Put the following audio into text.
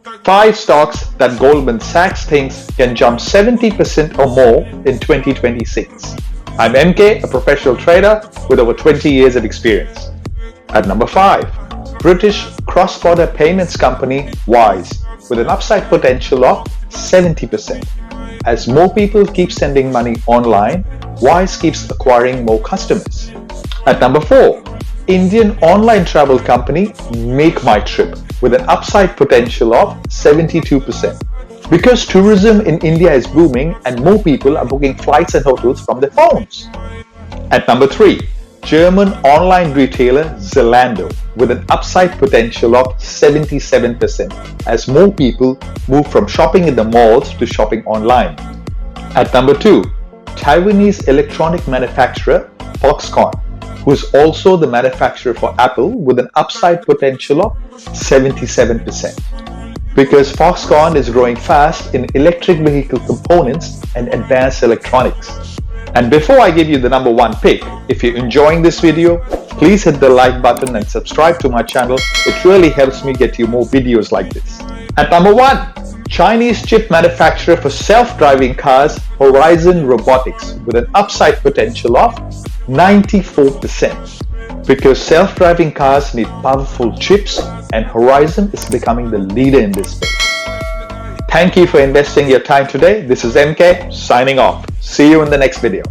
5 stocks that Goldman Sachs thinks can jump 70% or more in 2026. I'm MK, a professional trader with over 20 years of experience. At number 5, British cross-border payments company Wise, with an upside potential of 70%. As more people keep sending money online, Wise keeps acquiring more customers. At number 4, Indian online travel company MakeMyTrip, with an upside potential of 72%. Because tourism in India is booming and more people are booking flights and hotels from their phones. At number 3, German online retailer Zalando, with an upside potential of 77%, as more people move from shopping in the malls to shopping online. At number 2, Taiwanese electronic manufacturer Foxconn, who is also the manufacturer for Apple, with an upside potential of 77%. Because Foxconn is growing fast in electric vehicle components and advanced electronics. And before I give you the number 1 pick, if you're enjoying this video, please hit the like button and subscribe to my channel. It really helps me get you more videos like this. At number 1, Chinese chip manufacturer for self-driving cars Horizon Robotics, with an upside potential of 94%. Because self-driving cars need powerful chips and Horizon is becoming the leader in this space. Thank you for investing your time today. This is MK signing off. See you in the next video.